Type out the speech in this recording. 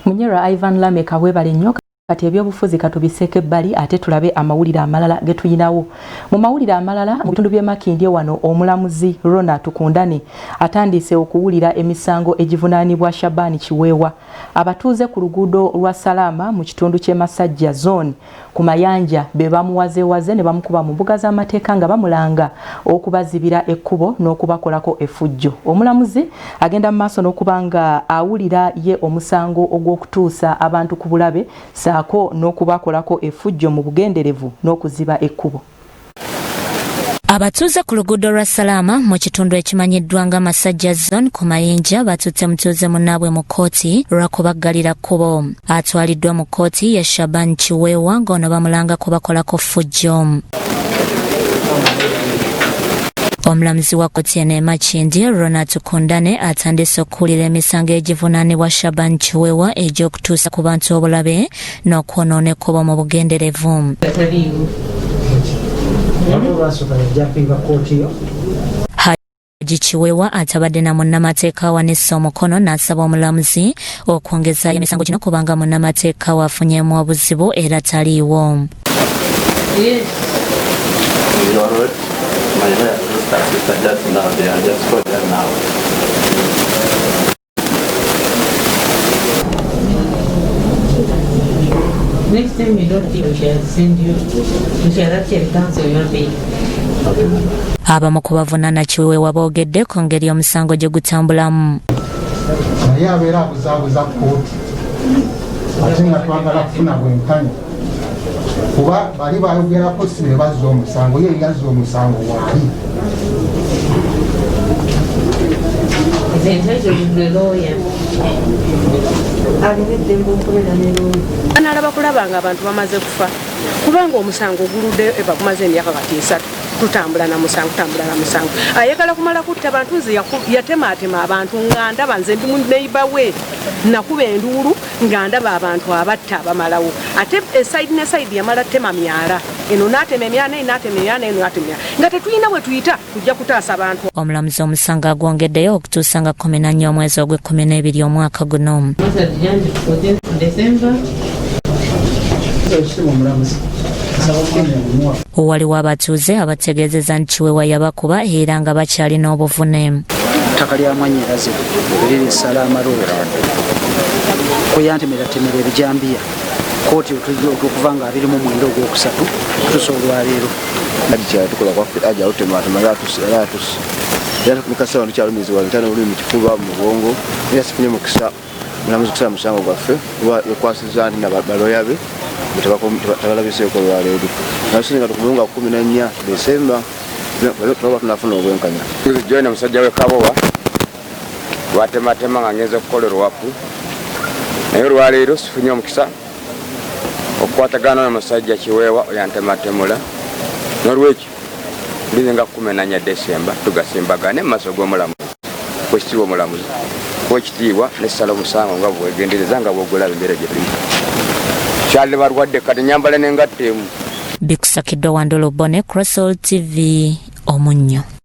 Munyera Ivan Lameka webale nnyo kati ebyobufuzi katubiseke ebbali ate tulabe amawulire amalala getuyinawo. Mu mawulire amalala mu bitundu by'e Makindye wano omulamuzi Rona Tukundane atandise okuwulira emisango egivunaanibwa Shabani Kiweewa. Abatuuze ku luguudo lwa Salama mu kitundu ky'e Masajja zone ku Mayanja be bamuwazeewaze ne bamukuba mu mbuga z'amateeka nga bamulanga okubazibira ekkubo n'okubakolako effujjo. Omulamuzi agenda mu maaso n'okubanga awulira ye omusango ogw'okutuusa abantu ku bulabe saako n'okubakolako effujjo mu bugenderevu n'okuziba ekkubo. Abatuuze ku luguudo lwa Salama mu kitundu ekimanyiddwa nga Masajja zone ku Mayanja batutte mutuuze munnaabwe mu kkooti lwakubaggalira kkubo. Atwaliddwa mu kkooti ya Shabani Kiweewa ng'ono bamulanga kubakolako ffujjo. Omulamuzi wa kkooti eno e Makindye Rona Tukundane atandise okuwulira emisango egivunaanibwa Shabani Kiweewa egy'okutuusa ku bantu obulabe n'okwonoona ekkubo mu bugenderevu. Haji Kiweewa atabadde na munnamateeka Wanessa Omukono n'asaba omulamuzi okwongeza emisango gino kubanga munnamateeka waafunyeemu obuzibu era taliiwo. Next time you don't think we shall send you, we shall actually cancel your pay. Abamu ku bavunaana Kiweewa boogedde ku ngeri omusango gye gutambulamu. Naye abeera abuzaabuza kkooti ate nga twagala kufuna bwenkanya kuba bali bayogerako si be bazza omusango ye yazza omusango waali. Analaba kulaba nga abantu bamaze kufa kubanga omusango oguludde bagumaze emyaka kati 3 tutambula na musango ayagala kumala kutta abantu nze yatematema abantu nga ndaba nze ndi mu neighbor we nakuba enduulu nga ndaba abantu abatta bamalawo ate eside ne side yamala tema myala eno natema emyana eno natema nga tetuyina bwe tuyita tujja kutaasa abantu. Omulamuzi omusango agwongeddeyo okutuusa nga 14 omwezi ogw'12 omwaka guno. Waliwo abatuuze abategeezezza nti Kiweewa yabakuba era nga bakyalina obuvune. Ettaka lya Mwanyirazi eriri Salama Road kuyantemeratemera ebijambiya kooti okuva nga 29 ogwokusatu kutuusa olwaleero tukola kwaffe ajja otematema era mukasa tukyalumizibwa ntana olulimi kifuba mu bwongo era sifunye mukisa mulamuzi kusala musango gwaffe yakwasiza nti baloya be tabalabiseeko olwaleero nasinga tukumulunga 14 Desemba tuba tunafuna obwenkanya. Joina musajja we Kabowa lwatematema nga ngenza okukolera wapu naye olwaleero sifunye omukisa okukwatagana n'omusajja Kiweewa oyantematemula n'olwekyo mbize nga 14 Desemba tugasimbagane mu maaso g'omulamuzi kwekitiibwa omulamuzi kwekitiibwa n'essala omusango nga bwegendereza nga bwogulaba embeera gye tulimu kyali balwadde kati nyambala n'engatta emu. Bikusakiddwa Wandolo Bone, Crossall TV, Omunnyo.